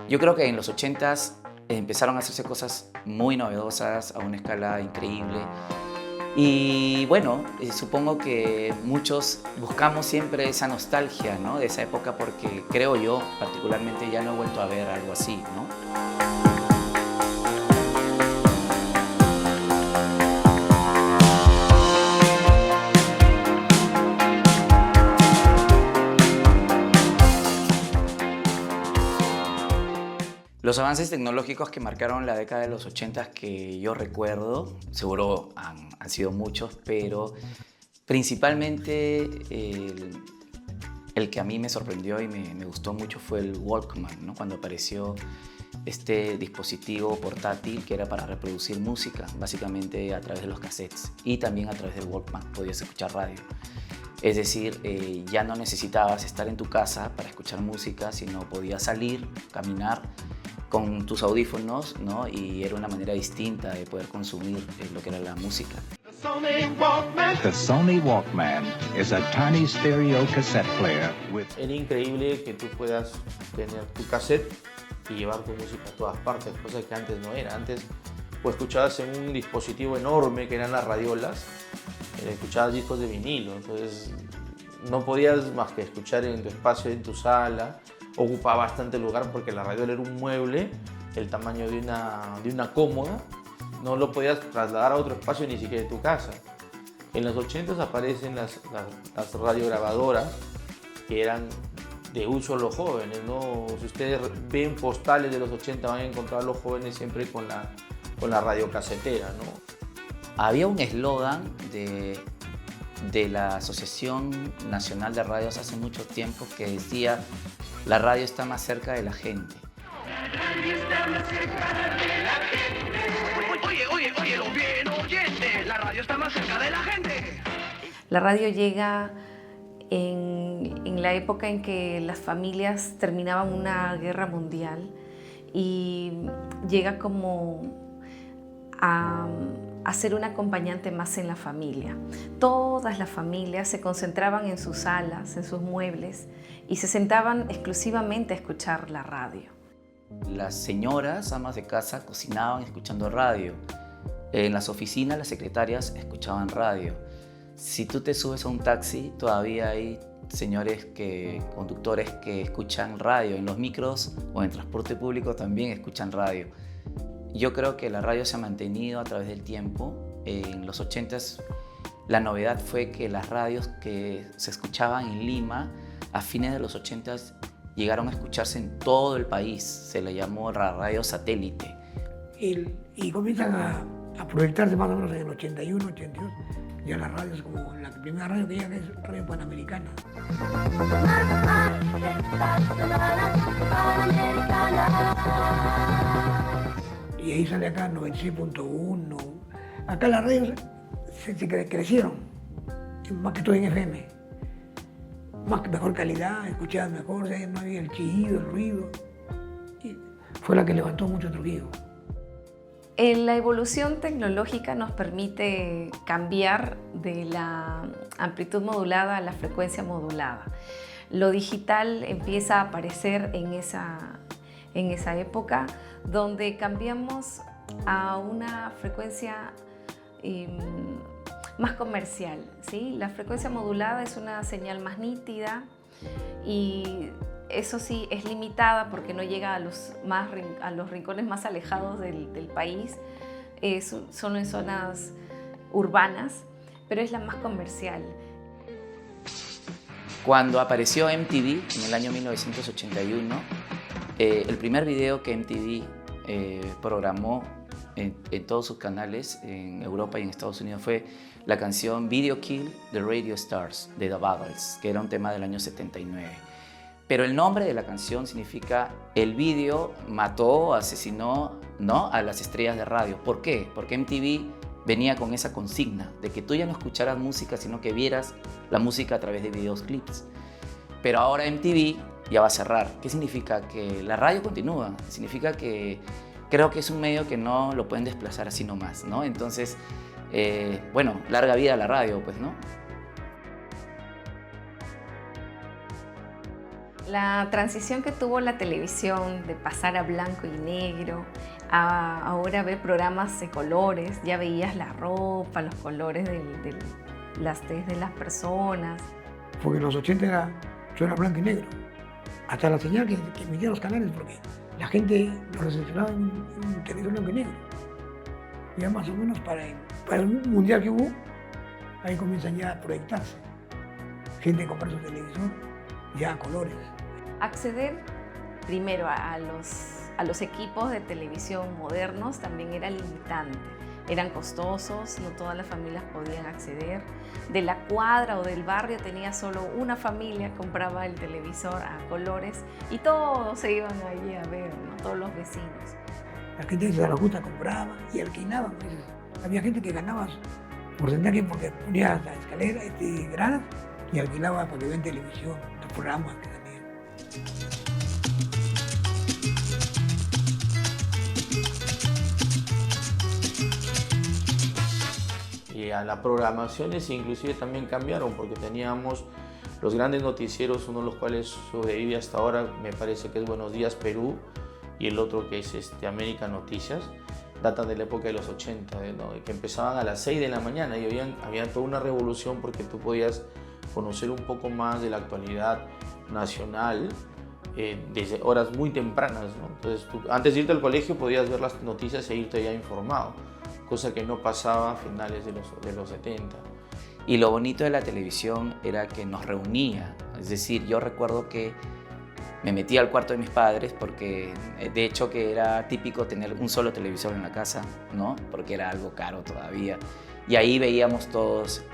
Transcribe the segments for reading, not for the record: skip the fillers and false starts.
Yo creo que en los 80s empezaron a hacerse cosas muy novedosas a una escala increíble. Y bueno, supongo que muchos buscamos siempre esa nostalgia, ¿no?, de esa época, porque creo yo, particularmente, ya no he vuelto a ver algo así, ¿no? Los avances tecnológicos que marcaron la década de los 80 que yo recuerdo, seguro han sido muchos, pero principalmente el que a mí me sorprendió y me gustó mucho fue el Walkman, ¿no? Cuando apareció este dispositivo portátil que era para reproducir música, básicamente a través de los cassettes, y también a través del Walkman podías escuchar radio. Es decir, ya no necesitabas estar en tu casa para escuchar música, sino podías salir, caminar con tus audífonos, ¿no? Y era una manera distinta de poder consumir lo que era la música. The Sony Walkman is a tiny stereo cassette player with... Era increíble que tú puedas tener tu cassette y llevar tu música a todas partes, cosas que antes no era. Antes pues escuchabas en un dispositivo enorme que eran las radiolas, escuchabas discos de vinilo, entonces no podías más que escuchar en tu espacio, en tu sala. Ocupaba bastante lugar porque la radiola era un mueble del tamaño de una cómoda. No lo podías trasladar a otro espacio ni siquiera de tu casa. En los 80s aparecen las radiograbadoras que eran de uso a los jóvenes, ¿no? Si ustedes ven postales de los 80 van a encontrar a los jóvenes siempre con la radiocasetera, ¿no? Había un eslogan de la Asociación Nacional de Radios hace mucho tiempo que decía: la radio está más cerca de la gente. La radio está más cerca de la gente. Oye, lo bien oyente. La radio está más cerca de la gente. La radio llega en la época en que las familias terminaban una guerra mundial y llega como a ser un acompañante más en la familia. Todas las familias se concentraban en sus salas, en sus muebles y se sentaban exclusivamente a escuchar la radio. Las señoras, amas de casa, cocinaban escuchando radio. En las oficinas, las secretarias escuchaban radio. Si tú te subes a un taxi, todavía hay conductores que escuchan radio. En los micros o en transporte público también escuchan radio. Yo creo que la radio se ha mantenido a través del tiempo. En los 80s la novedad fue que las radios que se escuchaban en Lima a fines de los 80s llegaron a escucharse en todo el país. Se le llamó la radio satélite. Y comienzan a proyectarse más o menos en el 81, 82. Ya las radios, como la primera radio que llega es Radio Panamericana. Y ahí sale acá 96.1. Acá las radios se crecieron, más que todo en FM. Mejor calidad, escuchaban mejor, no había el chillido, el ruido. Y fue la que levantó mucho Trujillo. La evolución tecnológica nos permite cambiar de la amplitud modulada a la frecuencia modulada. Lo digital empieza a aparecer en esa época, donde cambiamos a una frecuencia más comercial, ¿sí? La frecuencia modulada es una señal más nítida y eso sí es limitada porque no llega a los rincones más alejados del país, son en zonas urbanas, pero es la más comercial. Cuando apareció MTV en el año 1981, el primer video que MTV programó en todos sus canales en Europa y en Estados Unidos fue la canción Video Kill the Radio Stars de The Buggles, que era un tema del año 79. Pero el nombre de la canción significa el video mató, asesinó, ¿no?, a las estrellas de radio. ¿Por qué? Porque MTV venía con esa consigna de que tú ya no escucharas música, sino que vieras la música a través de videos clips. Pero ahora MTV ya va a cerrar. ¿Qué significa? Que la radio continúa. Significa que creo que es un medio que no lo pueden desplazar así nomás, ¿no? Entonces, bueno, larga vida a la radio, pues, ¿no? La transición que tuvo la televisión de pasar a blanco y negro a ahora ver programas de colores, ya veías la ropa, los colores de las tez de las personas. Porque en los 80 era blanco y negro. Hasta la señal que emitían los canales, porque la gente lo recepcionaba en televisión blanco y negro. Ya más o menos para el mundial que hubo, ahí comienzan ya a proyectarse. Gente compra su televisor ya a colores. Acceder primero a los equipos de televisión modernos también era limitante. Eran costosos, no todas las familias podían acceder. De la cuadra o del barrio tenía solo una familia, compraba el televisor a colores y todos se iban allí a ver, ¿no? Todos los vecinos. La gente de Zaragoza compraba y alquilaban. Había gente que ganaba porcentaje porque ponía la escalera, gradas y alquilaba para que vean televisión, los programas que tenían. Y a las programaciones inclusive también cambiaron porque teníamos los grandes noticieros, uno de los cuales sobrevive hasta ahora, me parece que es Buenos Días Perú, y el otro que es América Noticias, datan de la época de los 80, ¿no? Que empezaban a las 6 de la mañana y había toda una revolución porque tú podías conocer un poco más de la actualidad nacional desde horas muy tempranas, ¿no? Entonces, tú, antes de irte al colegio podías ver las noticias e irte ya informado, cosa que no pasaba a finales de los 70. Y lo bonito de la televisión era que nos reunía. Es decir, yo recuerdo que me metía al cuarto de mis padres porque de hecho que era típico tener un solo televisor en la casa, ¿no? Porque era algo caro todavía. Y ahí veíamos todos,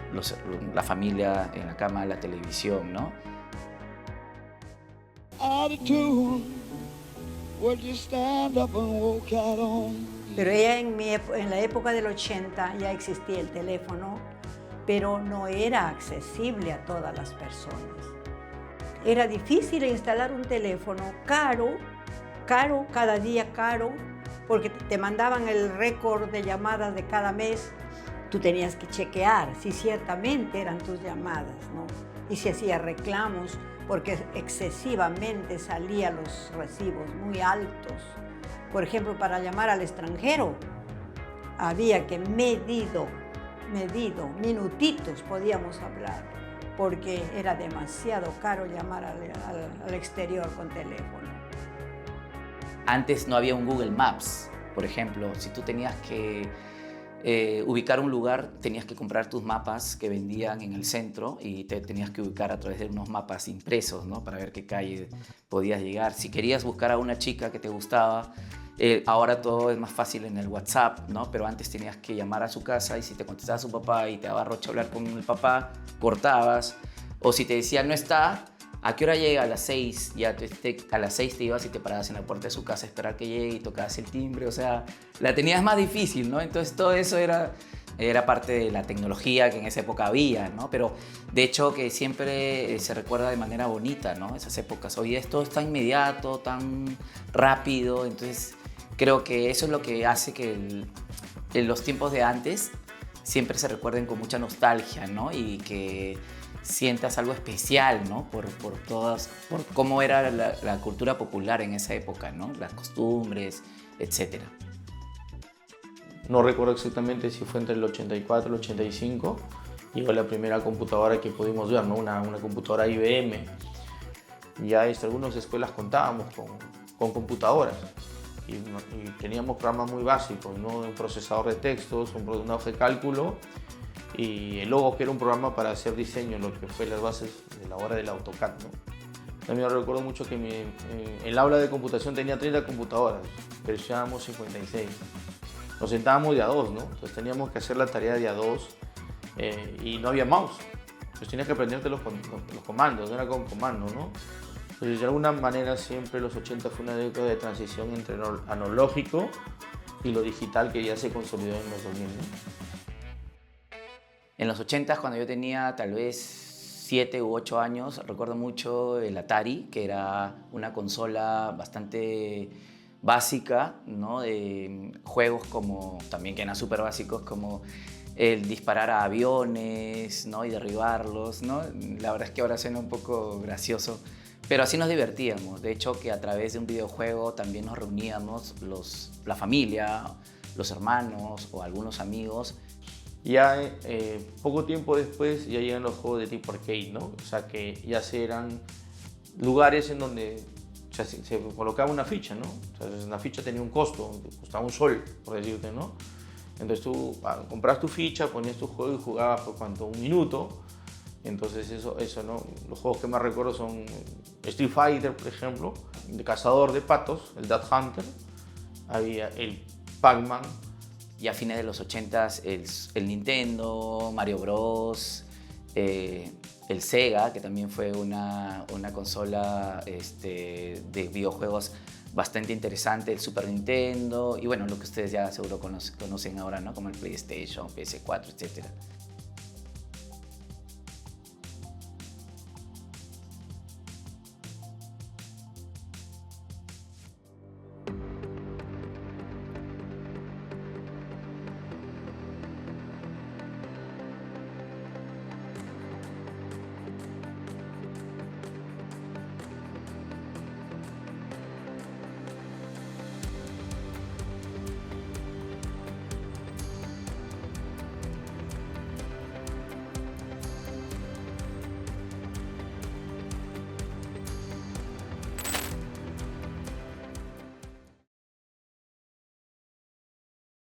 la familia en la cama, la televisión, ¿no? Pero ella en la época del 80 ya existía el teléfono, pero no era accesible a todas las personas. Era difícil instalar un teléfono, caro, cada día caro, porque te mandaban el récord de llamadas de cada mes. Tú tenías que chequear si ciertamente eran tus llamadas, ¿no? Y si hacía reclamos, porque excesivamente salían los recibos muy altos. Por ejemplo, para llamar al extranjero, había que medido, minutitos podíamos hablar, porque era demasiado caro llamar al exterior con teléfono. Antes no había un Google Maps, por ejemplo. Si tú tenías que ubicar un lugar, tenías que comprar tus mapas que vendían en el centro y te tenías que ubicar a través de unos mapas impresos, ¿no? Para ver qué calle podías llegar. Si querías buscar a una chica que te gustaba, ahora todo es más fácil en el WhatsApp, ¿no? Pero antes tenías que llamar a su casa y si te contestaba su papá y te daba roche hablar con el papá, cortabas. O si te decía no está, ¿a qué hora llega? A las 6. Ya a las 6 te ibas y te parabas en la puerta de su casa a esperar que llegue y tocabas el timbre. O sea, la tenías más difícil, ¿no? Entonces todo eso era parte de la tecnología que en esa época había, ¿no? Pero de hecho que siempre se recuerda de manera bonita, ¿no? Esas épocas. Hoy esto es tan inmediato, tan rápido. Entonces creo que eso es lo que hace que los tiempos de antes siempre se recuerden con mucha nostalgia, ¿no? Y que sientas algo especial, ¿no? Por cómo era la cultura popular en esa época, ¿no? Las costumbres, etc. No recuerdo exactamente si fue entre el 84 y el 85. Llegó la primera computadora que pudimos ver, ¿no? Una computadora IBM. Ya algunas escuelas contábamos con computadoras y teníamos programas muy básicos, ¿no? Un procesador de textos, una hoja de cálculo y el Logo, que era un programa para hacer diseño, lo que fue las bases de la hora del AutoCAD, ¿no? También recuerdo mucho que el aula de computación tenía 30 computadoras, pero usábamos 56. Nos sentábamos de a dos, ¿no? Entonces teníamos que hacer la tarea de a dos y no había mouse. Entonces tenías que aprenderte los comandos, no era con comando, ¿no? Entonces de alguna manera siempre los 80 fue una década de transición entre lo analógico y lo digital que ya se consolidó en los 2000, ¿no? En los 80, cuando yo tenía tal vez 7 u 8 años, recuerdo mucho el Atari, que era una consola bastante básica, ¿no? De juegos como, también que eran súper básicos, como el disparar a aviones, ¿no? Y derribarlos, ¿no? La verdad es que ahora suena un poco gracioso, Pero así nos divertíamos. De hecho, que a través de un videojuego también nos reuníamos la familia, los hermanos o algunos amigos. Ya poco tiempo después ya llegan los juegos de tipo arcade, ¿no? O sea, que ya eran lugares en donde se colocaba una ficha, ¿no? O sea, una ficha tenía un costo, costaba un sol, por decirte, ¿no? Entonces tú comprabas tu ficha, ponías tu juego y jugabas por cuánto, un minuto. Entonces eso, ¿no? Los juegos que más recuerdo son Street Fighter, por ejemplo, de cazador de patos, el Duck Hunter, había el Pac-Man. Y a fines de los 80s el Nintendo, Mario Bros, el Sega, que también fue una consola de videojuegos bastante interesante, el Super Nintendo y bueno, lo que ustedes ya seguro conocen ahora, ¿no? Como el PlayStation, PS4, etc.